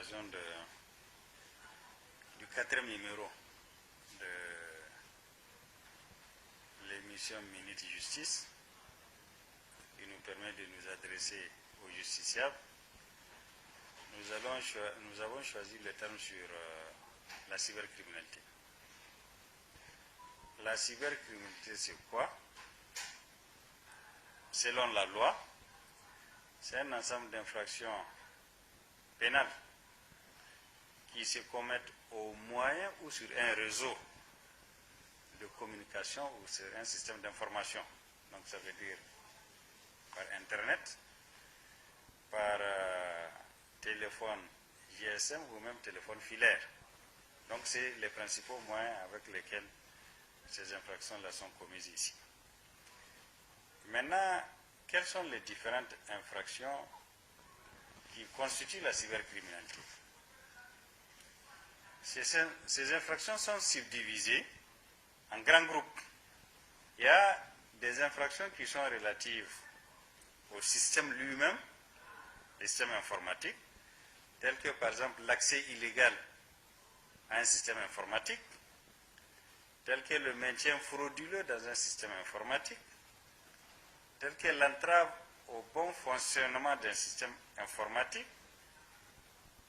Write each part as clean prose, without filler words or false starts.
l'occasion du 4e numéro de l'émission Minute Justice, qui nous permet de nous adresser aux justiciables. Nous avons choisi le terme sur la cybercriminalité. La cybercriminalité, c'est quoi? Selon la loi, c'est un ensemble d'infractions pénales qui se commettent au moyen ou sur un réseau de communication ou sur un système d'information. Donc ça veut dire par Internet, par téléphone GSM ou même téléphone filaire. Donc c'est les principaux moyens avec lesquels ces infractions-là sont commises ici. Maintenant, quelles sont les différentes infractions qui constituent la cybercriminalité? Ces infractions sont subdivisées en grands groupes. Il y a des infractions qui sont relatives au système lui-même, les systèmes informatiques, tels que par exemple l'accès illégal à un système informatique, tel que le maintien frauduleux dans un système informatique, tel que l'entrave au bon fonctionnement d'un système informatique,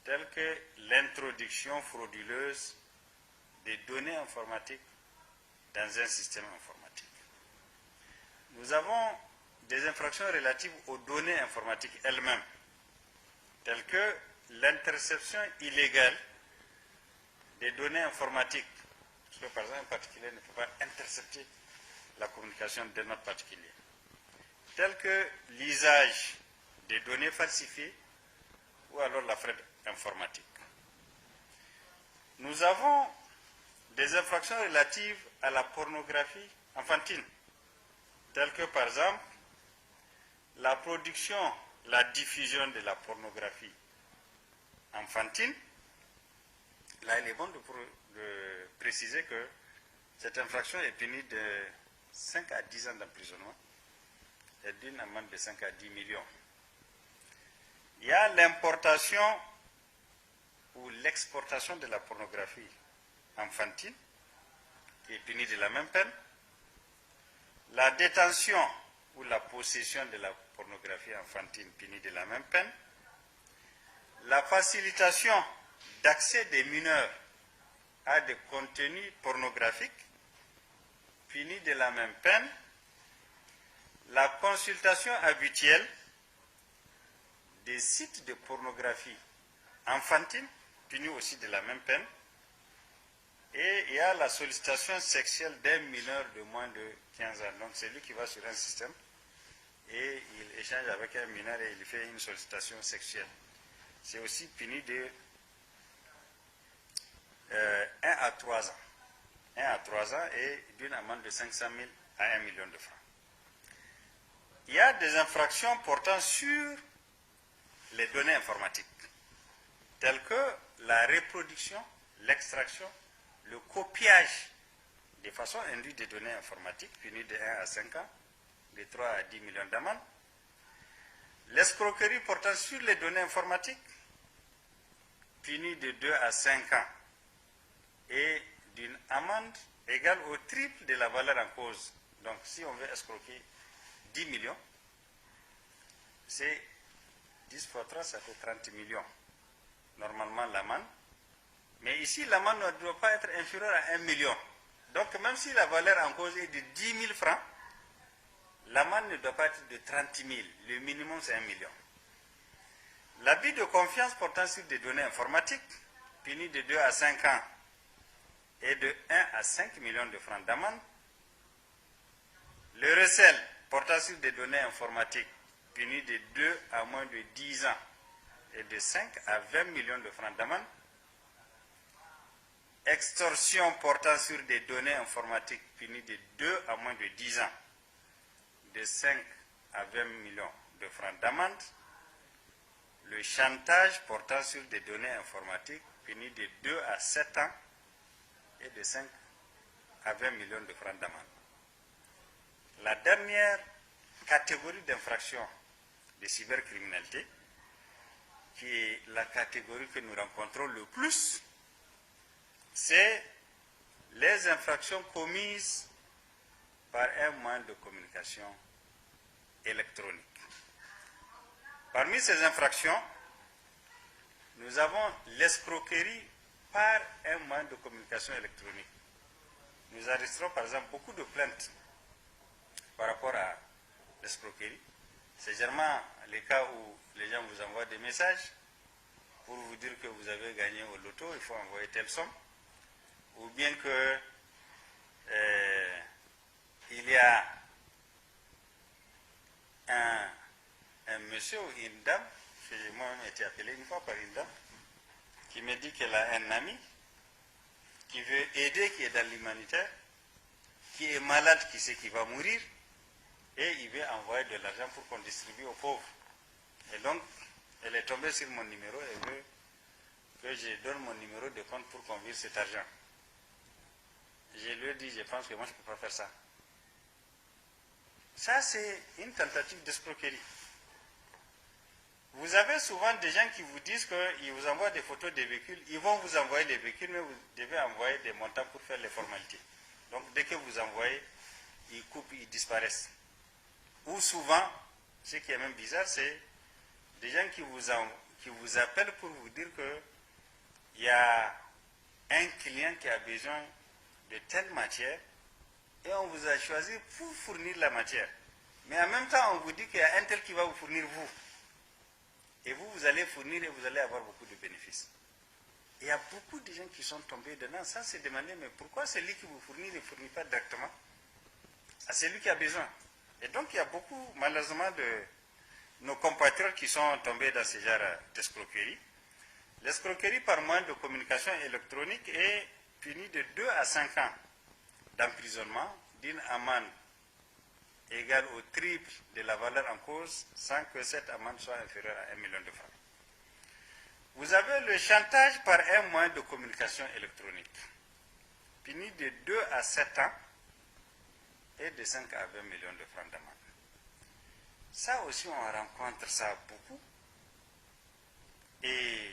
tel que l'introduction frauduleuse des données informatiques dans un système informatique. Nous avons des infractions relatives aux données informatiques elles-mêmes, telles que l'interception illégale des données informatiques. Parce que par exemple, un particulier ne peut pas intercepter la communication d'un autre particulier. Tel que l'usage des données falsifiées ou alors la fraude informatique. Nous avons des infractions relatives à la pornographie enfantine, telles que par exemple la production, la diffusion de la pornographie enfantine. Là, il est bon de préciser que cette infraction est punie de 5 à 10 ans d'emprisonnement et d'une amende de 5 à 10 millions. Il y a l'importation ou l'exportation de la pornographie enfantine, qui est punie de la même peine. La détention ou la possession de la pornographie enfantine, punie de la même peine. La facilitation d'accès des mineurs à des contenus pornographiques, punie de la même peine. La consultation habituelle des sites de pornographie enfantine, punie aussi de la même peine. Et il y a la sollicitation sexuelle d'un mineur de moins de 15 ans. Donc c'est lui qui va sur un système et il échange avec un mineur et il fait une sollicitation sexuelle. C'est aussi puni de 1 à 3 ans. 1 à 3 ans et d'une amende de 500 000 à 1 million de francs. Il y a des infractions portant sur les données informatiques, telles que la reproduction, l'extraction, le copiage de façon induite des données informatiques, puni de 1 à 5 ans, de 3 à 10 millions d'amendes. L'escroquerie portant sur les données informatiques, puni de 2 à 5 ans, et d'une amende égale au triple de la valeur en cause. Donc, si on veut escroquer 10 millions, c'est 10 fois 3, ça fait 30 millions. Normalement, l'amende. Mais ici, l'amende ne doit pas être inférieure à 1 million. Donc, même si la valeur en cause est de 10 000 francs, l'amende ne doit pas être de 30 000. Le minimum, c'est 1 million. L'abus de confiance portant sur des données informatiques, puni de 2 à 5 ans et de 1 à 5 millions de francs d'amende. Le recel portant sur des données informatiques, puni de 2 à moins de 10 ans et de 5 à 20 millions de francs d'amende. Extorsion portant sur des données informatiques, puni de 2 à moins de 10 ans, de 5 à 20 millions de francs d'amende. Le chantage portant sur des données informatiques, puni de 2 à 7 ans et de 5 à 20 millions de francs d'amende. La dernière catégorie d'infraction de cybercriminalité, qui est la catégorie que nous rencontrons le plus, c'est les infractions commises par un moyen de communication électronique. Parmi ces infractions, nous avons l'escroquerie par un moyen de communication électronique. Nous enregistrons par exemple beaucoup de plaintes par rapport à l'escroquerie. C'est généralement les cas où les gens vous envoient des messages pour vous dire que vous avez gagné au loto, il faut envoyer telle somme. Ou bien que il y a un monsieur ou une dame, j'ai moi-même été appelé une fois par une dame, qui me dit qu'elle a un ami qui veut aider, qui est dans l'humanitaire, qui est malade, qui sait qu'il va mourir, et il veut envoyer de l'argent pour qu'on distribue aux pauvres. Et donc, elle est tombée sur mon numéro et veut que je donne mon numéro de compte pour qu'on vire cet argent. Je lui ai dit, je pense que moi je ne peux pas faire ça. Ça, c'est une tentative d'escroquerie. Vous avez souvent des gens qui vous disent qu'ils vous envoient des photos des véhicules, ils vont vous envoyer les véhicules, mais vous devez envoyer des montants pour faire les formalités. Donc, dès que vous envoyez, ils coupent, ils disparaissent. Ou souvent, ce qui est même bizarre, c'est des gens qui vous appellent pour vous dire qu'il y a un client qui a besoin de telle matière et on vous a choisi pour fournir la matière. Mais en même temps, on vous dit qu'il y a un tel qui va vous fournir vous. Et vous, vous allez fournir et vous allez avoir beaucoup de bénéfices. Il y a beaucoup de gens qui sont tombés dedans sans se demander, mais pourquoi celui qui vous fournit ne fournit pas directement à celui qui a besoin? Et donc, il y a beaucoup, malheureusement, de nos compatriotes qui sont tombés dans ce genre d'escroquerie. L'escroquerie par moyen de communication électronique est punie de 2 à 5 ans d'emprisonnement, d'une amende égale au triple de la valeur en cause, sans que cette amende soit inférieure à 1 million de francs. Vous avez le chantage par un moyen de communication électronique, puni de 2 à 7 ans et de 5 à 20 millions de francs d'amende. Ça aussi, on rencontre ça beaucoup. Et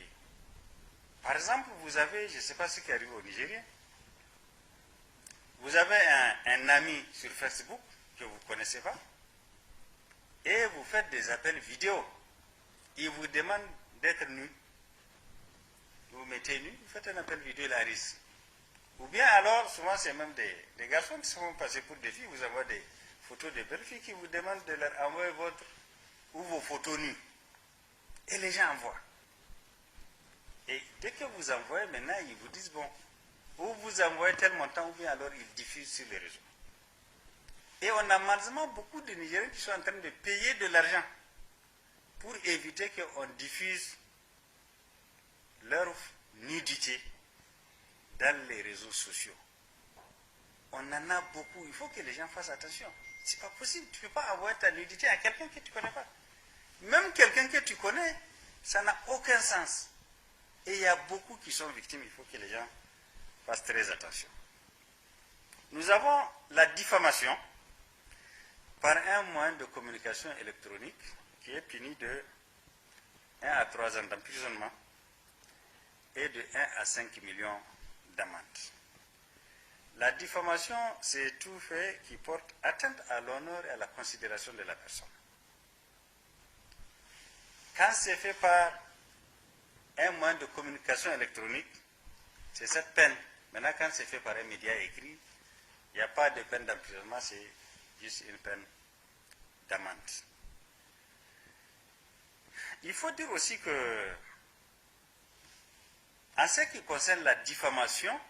par exemple, vous avez, je ne sais pas ce qui arrive au Nigeria, vous avez un ami sur Facebook que vous ne connaissez pas et vous faites des appels vidéo. Il vous demande d'être nu. Vous vous mettez nu, vous faites un appel vidéo, il arrive. Ou bien alors, souvent c'est même des garçons qui sont passés pour des filles, vous envoient des photos de belles filles qui vous demandent de leur envoyer vos photos nues. Et les gens envoient. Et dès que vous envoyez, maintenant, ils vous disent, bon, ou vous envoyez tel montant, ou bien alors ils diffusent sur les réseaux. Et on a malheureusement beaucoup de Nigériens qui sont en train de payer de l'argent pour éviter qu'on diffuse leur nudité dans les réseaux sociaux. On en a beaucoup. Il faut que les gens fassent attention. C'est pas possible. Tu ne peux pas envoyer ta nudité à quelqu'un que tu ne connais pas. Même quelqu'un que tu connais, ça n'a aucun sens. Et il y a beaucoup qui sont victimes. Il faut que les gens fassent très attention. Nous avons la diffamation par un moyen de communication électronique qui est puni de 1 à 3 ans d'emprisonnement et de 1 à 5 millions d'amende. La diffamation, c'est tout fait qui porte atteinte à l'honneur et à la considération de la personne. Quand c'est fait par un moyen de communication électronique, c'est cette peine. Maintenant, quand c'est fait par un média écrit, il n'y a pas de peine d'emprisonnement, c'est juste une peine d'amende. Il faut dire aussi que, en ce qui concerne la diffamation,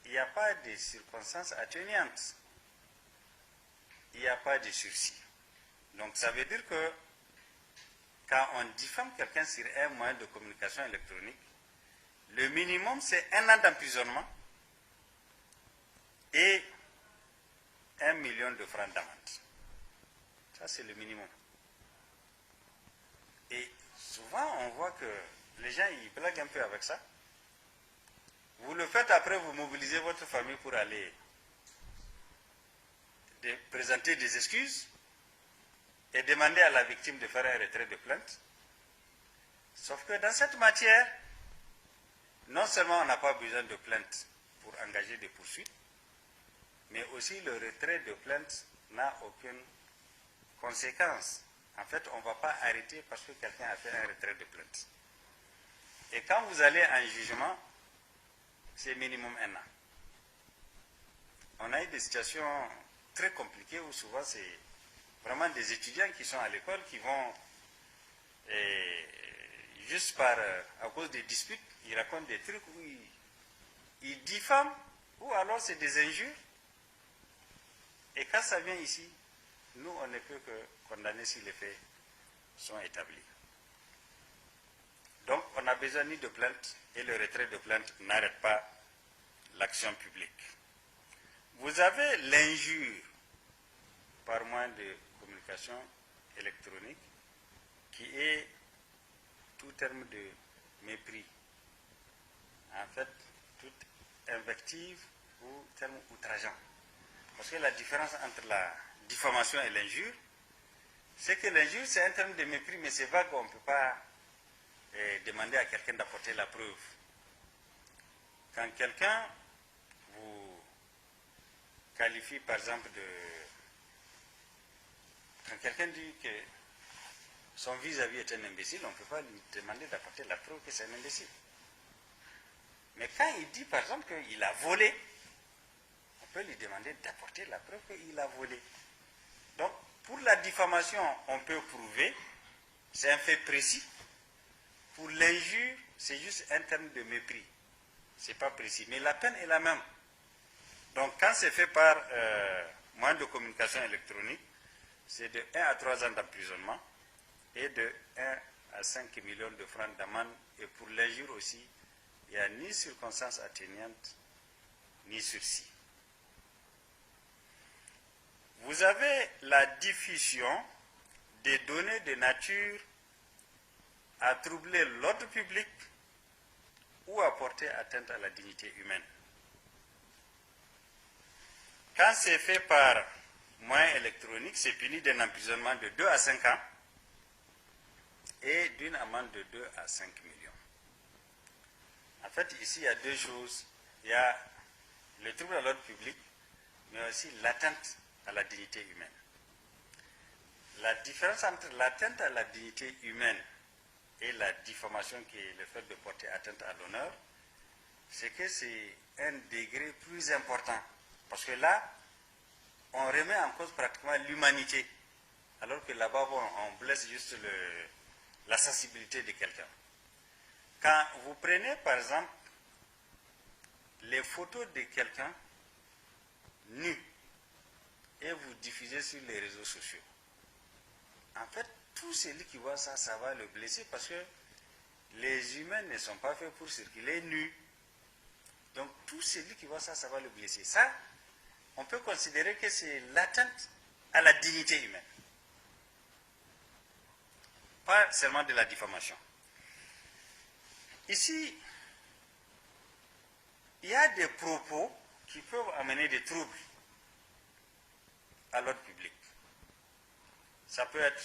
il n'y a pas de circonstances atténuantes. Il n'y a pas de sursis. Donc ça veut dire que quand on diffame quelqu'un sur un moyen de communication électronique, le minimum c'est 1 an d'emprisonnement et 1 million de francs d'amende. Ça c'est le minimum. Et souvent on voit que les gens ils blaguent un peu avec ça. Vous le faites après, vous mobilisez votre famille pour aller présenter des excuses et demander à la victime de faire un retrait de plainte. Sauf que dans cette matière, non seulement on n'a pas besoin de plainte pour engager des poursuites, mais aussi le retrait de plainte n'a aucune conséquence. En fait, on ne va pas arrêter parce que quelqu'un a fait un retrait de plainte. Et quand vous allez en jugement, c'est minimum 1 an. On a eu des situations très compliquées où souvent c'est vraiment des étudiants qui sont à l'école qui vont, juste à cause des disputes, ils racontent des trucs où ils diffament, ou alors c'est des injures. Et quand ça vient ici, nous on ne peut que condamner si les faits sont établis. Donc on n'a besoin ni de plainte, et le retrait de plainte n'arrête pas l'action publique. Vous avez l'injure par moyen de communication électronique qui est tout terme de mépris. En fait, toute invective ou terme outrageant. Parce que la différence entre la diffamation et l'injure, c'est que l'injure c'est un terme de mépris, mais c'est vague, on ne peut pas demander à quelqu'un d'apporter la preuve. Quand quelqu'un vous qualifie par exemple de... Quand quelqu'un dit que son vis-à-vis est un imbécile, on ne peut pas lui demander d'apporter la preuve que c'est un imbécile. Mais quand il dit par exemple qu'il a volé, on peut lui demander d'apporter la preuve qu'il a volé. Donc, pour la diffamation, on peut prouver, c'est un fait précis. Pour l'injure, c'est juste un terme de mépris. Ce n'est pas précis, mais la peine est la même. Donc, quand c'est fait par moyen de communication électronique, c'est de 1 à 3 ans d'emprisonnement et de 1 à 5 millions de francs d'amende. Et pour l'injure aussi, il n'y a ni circonstance atténuante, ni sursis. Vous avez la diffusion des données de nature à troubler l'ordre public ou à porter atteinte à la dignité humaine. Quand c'est fait par moyen électronique, c'est puni d'un emprisonnement de 2 à 5 ans et d'une amende de 2 à 5 millions. En fait, ici, il y a deux choses. Il y a le trouble à l'ordre public, mais aussi l'atteinte à la dignité humaine. La différence entre l'atteinte à la dignité humaine et la diffamation, qui est le fait de porter atteinte à l'honneur, c'est que c'est un degré plus important. Parce que là, on remet en cause pratiquement l'humanité. Alors que là-bas, bon, on blesse juste la sensibilité de quelqu'un. Quand vous prenez, par exemple, les photos de quelqu'un nu et vous diffusez sur les réseaux sociaux, en fait, tout celui qui voit ça, ça va le blesser parce que les humains ne sont pas faits pour circuler nus. Donc, tout celui qui voit ça, ça va le blesser. Ça, on peut considérer que c'est l'atteinte à la dignité humaine. Pas seulement de la diffamation. Ici, il y a des propos qui peuvent amener des troubles à l'ordre public. Ça peut être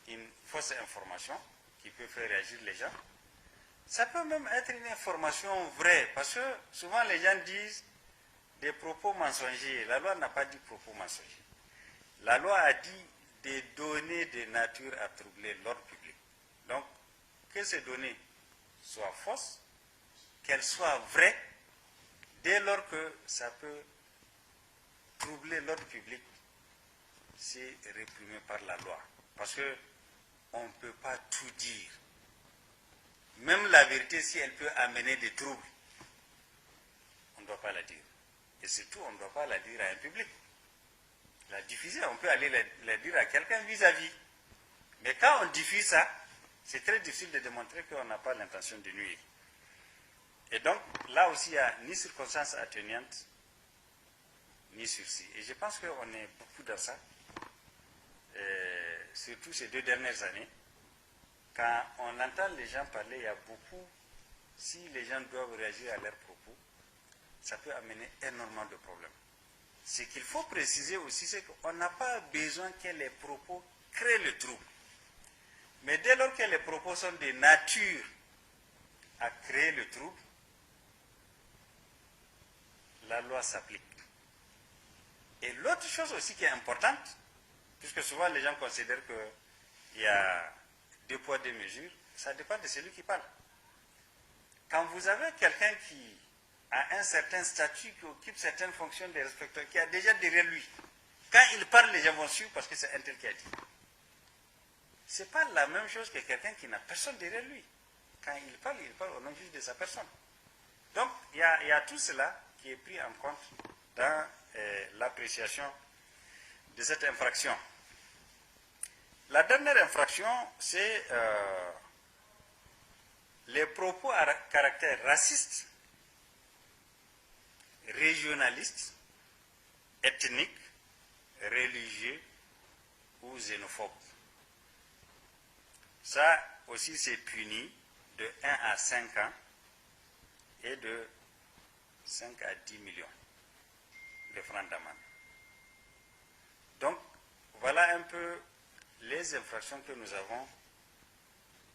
une fausse information qui peut faire réagir les gens. Ça peut même être une information vraie, parce que souvent les gens disent des propos mensongers. La loi n'a pas dit propos mensongers. La loi a dit des données de nature à troubler l'ordre public. Donc, que ces données soient fausses, qu'elles soient vraies, dès lors que ça peut troubler l'ordre public, c'est réprimé par la loi. Parce qu'on ne peut pas tout dire. Même la vérité, si elle peut amener des troubles, on ne doit pas la dire. Et surtout, on ne doit pas la dire à un public. La diffuser, on peut aller la dire à quelqu'un vis-à-vis. Mais quand on diffuse ça, c'est très difficile de démontrer qu'on n'a pas l'intention de nuire. Et donc, là aussi, il n'y a ni circonstance atténuante, ni sursis. Et je pense qu'on est beaucoup dans ça. Surtout ces 2 dernières années. Quand on entend les gens parler, il y a beaucoup, si les gens doivent réagir à leurs propos, ça peut amener énormément de problèmes. Ce qu'il faut préciser aussi, c'est qu'on n'a pas besoin que les propos créent le trouble. Mais dès lors que les propos sont de nature à créer le trouble, la loi s'applique. Et l'autre chose aussi qui est importante, puisque souvent les gens considèrent qu'il y a deux poids, deux mesures, ça dépend de celui qui parle. Quand vous avez quelqu'un qui a un certain statut, qui occupe certaines fonctions des respecteurs, qui a déjà derrière lui, quand il parle, les gens vont suivre parce que c'est un tel qui a dit. Ce n'est pas la même chose que quelqu'un qui n'a personne derrière lui. Quand il parle au nom juste de sa personne. Donc, il y a tout cela qui est pris en compte dans l'appréciation de cette infraction. La dernière infraction, c'est les propos à caractère raciste, régionaliste, ethnique, religieux ou xénophobe. Ça aussi, c'est puni de 1 à 5 ans et de 5 à 10 millions de francs d'amende. Donc, voilà un peu les infractions que nous avons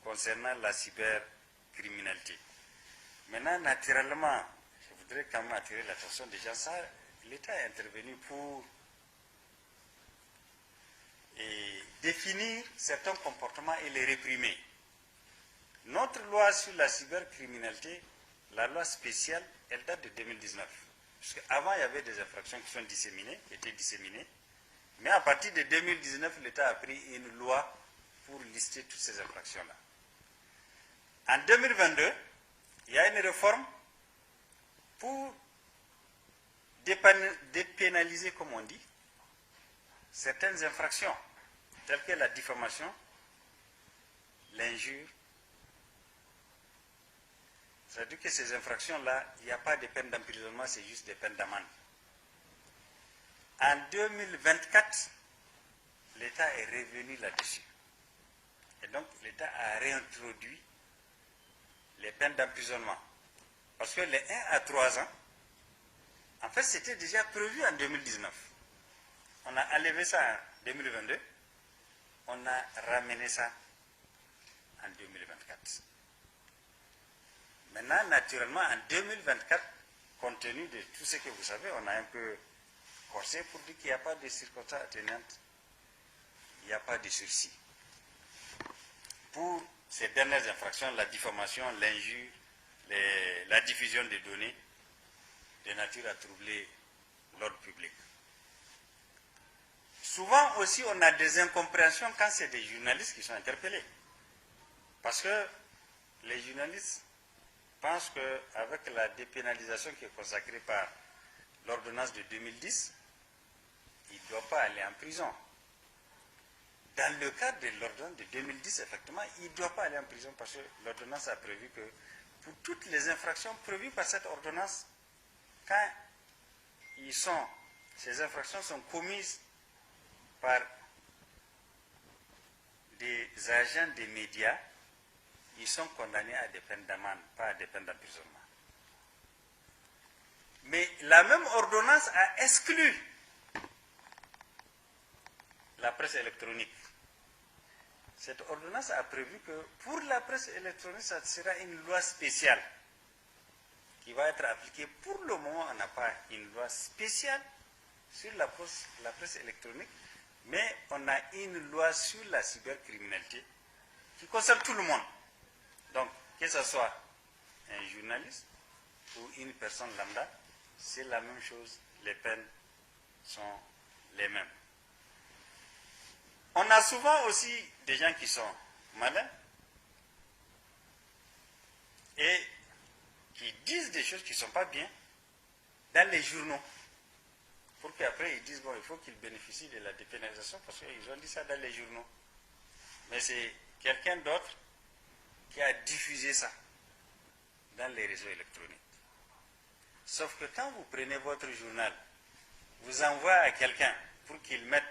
concernant la cybercriminalité. Maintenant, naturellement, je voudrais quand même attirer l'attention des gens. Ça, l'État est intervenu pour définir certains comportements et les réprimer. Notre loi sur la cybercriminalité, la loi spéciale, elle date de 2019. Parce qu'avant, il y avait des infractions qui étaient disséminées. Mais à partir de 2019, l'État a pris une loi pour lister toutes ces infractions-là. En 2022, il y a une réforme pour dépénaliser, comme on dit, certaines infractions, telles que la diffamation, l'injure. C'est-à-dire que ces infractions-là, il n'y a pas de peine d'emprisonnement, c'est juste des peines d'amende. En 2024, l'État est revenu là-dessus. Et donc, l'État a réintroduit les peines d'emprisonnement. Parce que les 1 à 3 ans, en fait, c'était déjà prévu en 2019. On a enlevé ça en 2022. On a ramené ça en 2024. Maintenant, naturellement, en 2024, compte tenu de tout ce que vous savez, on a un peu corsé pour dire qu'il n'y a pas de circonstances atténuantes, il n'y a pas de sursis. Pour ces dernières infractions, la diffamation, l'injure, la diffusion des données de nature à troubler l'ordre public. Souvent aussi, on a des incompréhensions quand c'est des journalistes qui sont interpellés. Parce que les journalistes pensent qu'avec la dépénalisation qui est consacrée par l'ordonnance de 2010, ils ne doivent pas aller en prison. Dans le cadre de l'ordonnance de 2010, effectivement, ils ne doivent pas aller en prison parce que l'ordonnance a prévu que pour toutes les infractions prévues par cette ordonnance, quand ces infractions sont commises par des agents des médias, ils sont condamnés à des peines d'amende, pas à des peines d'emprisonnement. Mais la même ordonnance a exclu la presse électronique. Cette ordonnance a prévu que pour la presse électronique, ça sera une loi spéciale qui va être appliquée. Pour le moment, on n'a pas une loi spéciale sur la presse électronique, mais on a une loi sur la cybercriminalité qui concerne tout le monde. Donc, que ce soit un journaliste ou une personne lambda, c'est la même chose, les peines sont les mêmes. On a souvent aussi des gens qui sont malins et qui disent des choses qui ne sont pas bien dans les journaux. Pour qu'après ils disent, bon, il faut qu'ils bénéficient de la dépénalisation parce qu'ils ont dit ça dans les journaux. Mais c'est quelqu'un d'autre qui a diffusé ça dans les réseaux électroniques. Sauf que quand vous prenez votre journal, vous envoyez à quelqu'un pour qu'il mette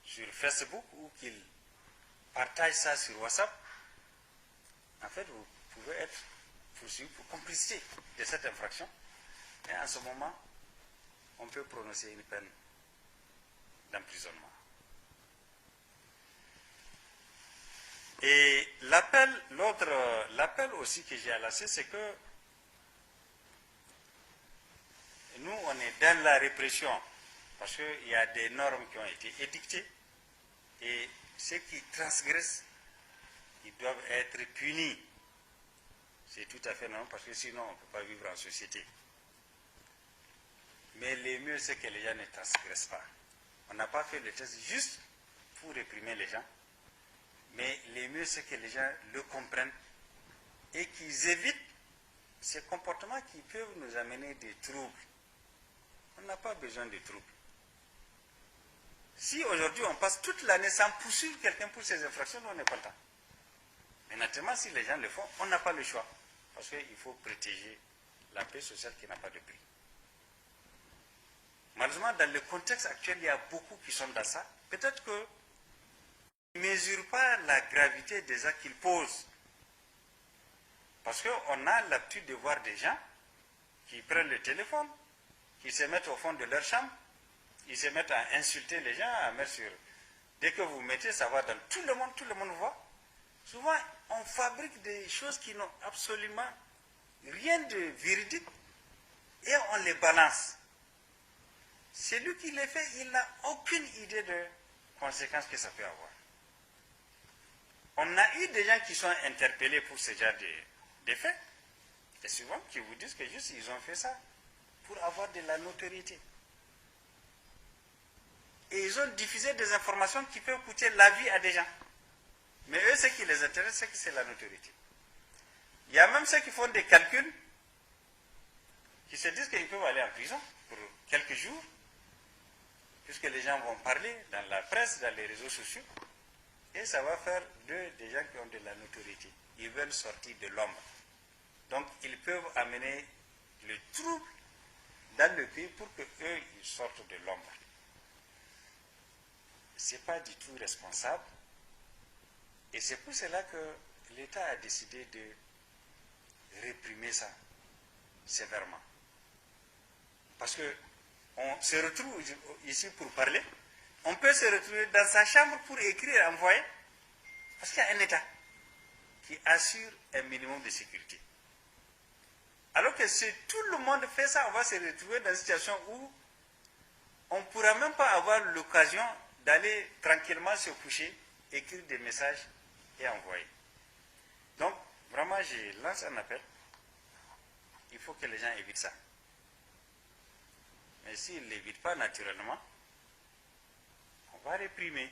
sur Facebook ou qu'il partage ça sur WhatsApp, en fait, vous pouvez être poursuivi pour complicité de cette infraction. Et en ce moment, on peut prononcer une peine d'emprisonnement. Et l'appel aussi que j'ai lancé, c'est que nous, on est dans la répression, parce qu'il y a des normes qui ont été édictées, et ceux qui transgressent, ils doivent être punis. C'est tout à fait normal, parce que sinon, on ne peut pas vivre en société. Mais le mieux, c'est que les gens ne transgressent pas. On n'a pas fait le test juste pour réprimer les gens, mais le mieux, c'est que les gens le comprennent et qu'ils évitent ces comportements qui peuvent nous amener des troubles. On n'a pas besoin de troubles. Si aujourd'hui on passe toute l'année sans poursuivre quelqu'un pour ses infractions, on est content. Mais naturellement, si les gens le font, on n'a pas le choix. Parce qu'il faut protéger la paix sociale qui n'a pas de prix. Malheureusement, dans le contexte actuel, il y a beaucoup qui sont dans ça. Peut-être qu'ils ne mesurent pas la gravité des actes qu'ils posent. Parce qu'on a l'habitude de voir des gens qui prennent le téléphone, qui se mettent au fond de leur chambre, ils se mettent à insulter les gens, à mettre sur... Dès que vous mettez, ça va dans tout le monde voit. Souvent, on fabrique des choses qui n'ont absolument rien de véridique et on les balance. Celui qui les fait, il n'a aucune idée de conséquences que ça peut avoir. On a eu des gens qui sont interpellés pour ce genre de faits, et souvent qui vous disent que juste ils ont fait ça pour avoir de la notoriété. Et ils ont diffusé des informations qui peuvent coûter la vie à des gens. Mais eux, ce qui les intéresse, c'est que c'est la notoriété. Il y a même ceux qui font des calculs, qui se disent qu'ils peuvent aller en prison pour quelques jours, puisque les gens vont parler dans la presse, dans les réseaux sociaux, et ça va faire d'eux des gens qui ont de la notoriété. Ils veulent sortir de l'ombre. Donc, ils peuvent amener le trouble dans le pays pour qu'eux, ils sortent de l'ombre. Ce n'est pas du tout responsable. Et c'est pour cela que l'État a décidé de réprimer ça sévèrement. Parce qu'on se retrouve ici pour parler, on peut se retrouver dans sa chambre pour écrire et envoyer, parce qu'il y a un État qui assure un minimum de sécurité. Alors que si tout le monde fait ça, on va se retrouver dans une situation où on ne pourra même pas avoir l'occasion d'aller tranquillement se coucher, écrire des messages et envoyer. Donc, vraiment, je lance un appel. Il faut que les gens évitent ça. Mais s'ils ne l'évitent pas naturellement, on va réprimer.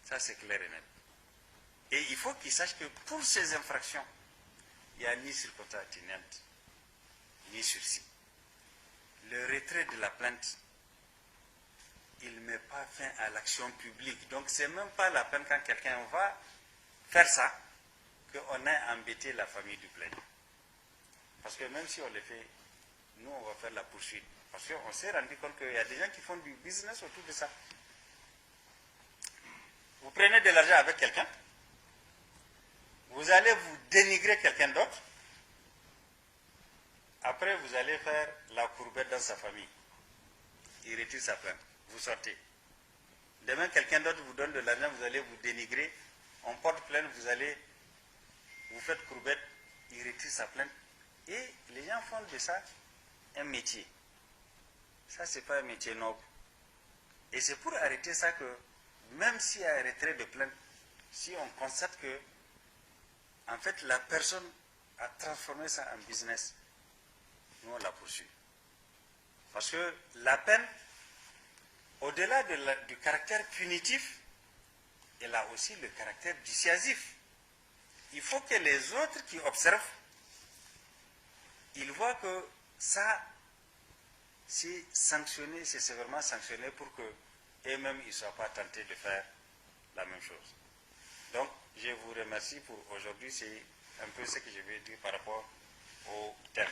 Ça, c'est clair et net. Et il faut qu'ils sachent que pour ces infractions, il n'y a ni circonstance atténuante, ni sursis. Le retrait de la plainte, il ne met pas fin à l'action publique. Donc, ce n'est même pas la peine quand quelqu'un va faire ça, qu'on a embêté la famille du plaignant. Parce que même si on le fait, nous, on va faire la poursuite. Parce qu'on s'est rendu compte qu'il y a des gens qui font du business autour de ça. Vous prenez de l'argent avec quelqu'un, vous allez vous dénigrer quelqu'un d'autre, après vous allez faire la courbette dans sa famille. Il retire sa plainte. Vous sortez. Demain, quelqu'un d'autre vous donne de l'argent, vous allez vous dénigrer. On porte plainte, vous faites courbette, il retire sa plainte. Et les gens font de ça un métier. Ça, ce n'est pas un métier noble. Et c'est pour arrêter ça que, même s'il y a un retrait de plainte, si on constate que, en fait, la personne a transformé ça en business, nous, on la poursuit. Parce que la peine, au-delà du caractère punitif, elle a aussi le caractère dissuasif. Il faut que les autres qui observent, ils voient que ça, c'est sanctionné, c'est sévèrement sanctionné pour qu'eux-mêmes ne soient pas tentés de faire la même chose. Donc, je vous remercie pour aujourd'hui. C'est un peu ce que je vais dire par rapport au thème.